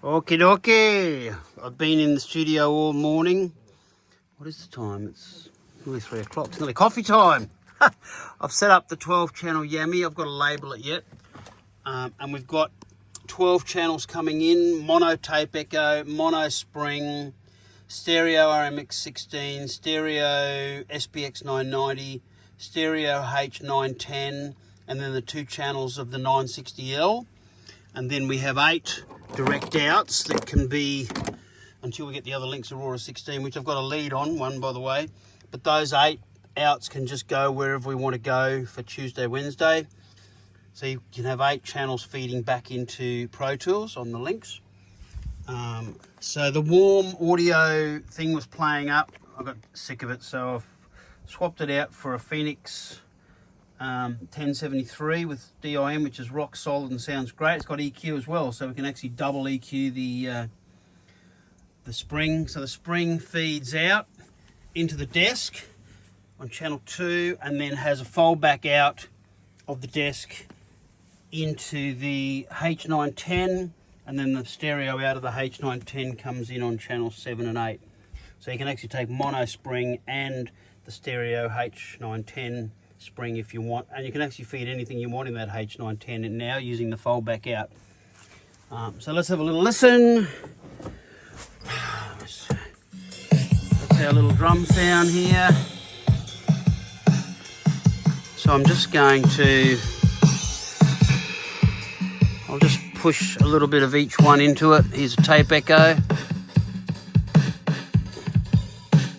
Okie dokie. I've been in the studio all morning. What is the time? It's nearly 3 o'clock. It's nearly coffee time. I've set up the 12 channel Yammy. I've got to label it yet. And we've got 12 channels coming in. Mono tape echo, mono spring, stereo RMX 16, stereo SPX 990, stereo H910, and then the 2 channels of the 960L. And then we have 8 direct outs that can be, until we get the other links, Aurora 16, which I've got a lead on, one by the way. But those 8 outs can just go wherever we want to go for Tuesday, Wednesday. So you can have 8 channels feeding back into Pro Tools on the links. So the warm audio thing was playing up. I got sick of it, so I've swapped it out for a Phoenix 1073 with DIM, which is rock solid and sounds great. It's got EQ as well, so we can actually double EQ the spring. So the spring feeds out into the desk on channel 2 and then has a fold back out of the desk into the H910, and then the stereo out of the H910 comes in on channel 7 and 8. So you can actually take mono spring and the stereo H910 spring if you want, and you can actually feed anything you want in that H910 now using the fold back out. So let's have a little listen. That's our little drum sound here. So I'm just going to, I'll just push a little bit of each one into it. Here's a tape echo.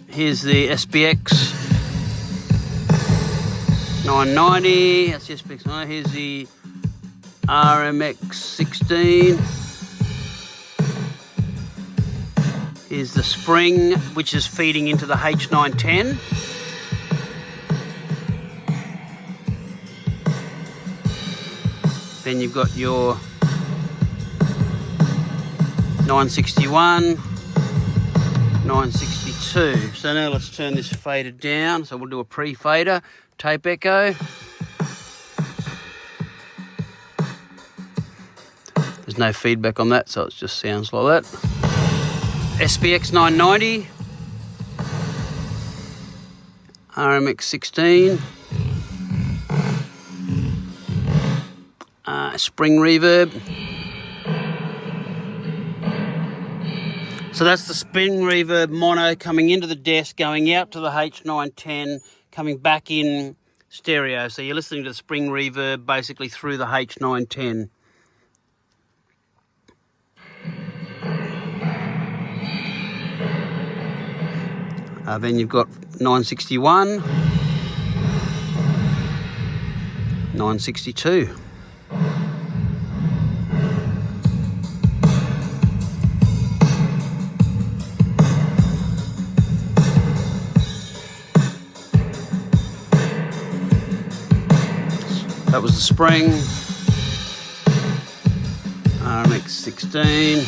Here's the SPX 990, that's the SPX 9. Here's the RMX 16. Here's the spring, which is feeding into the H910. Then you've got your 961, 962. So now let's turn this fader down. So we'll do a pre-fader, tape echo. There's no feedback on that, so it just sounds like that. SPX 990, RMX 16. Spring reverb. So that's the spring reverb mono coming into the desk, going out to the H910, coming back in stereo. So you're listening to the spring reverb basically through the H910. Then you've got 961, 962. That was the spring, RMX 16.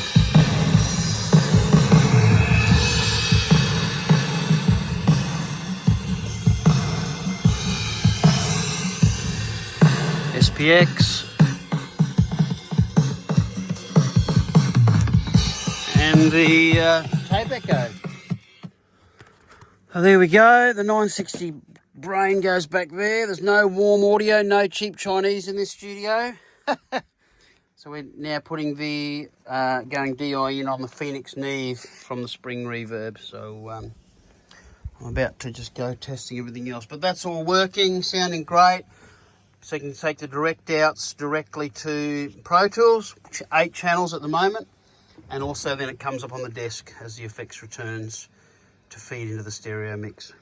SPX. And the tape echo. So there we go, the 960 brain goes back there. There's no warm audio, no cheap Chinese in this studio. So we're now putting the going DI in on the Phoenix Neve from the spring reverb. So I'm about to just go testing everything else, but that's all working, sounding great. So you can take the direct outs directly to Pro Tools, 8 channels at the moment, and also then it comes up on the desk as the effects returns to feed into the stereo mix.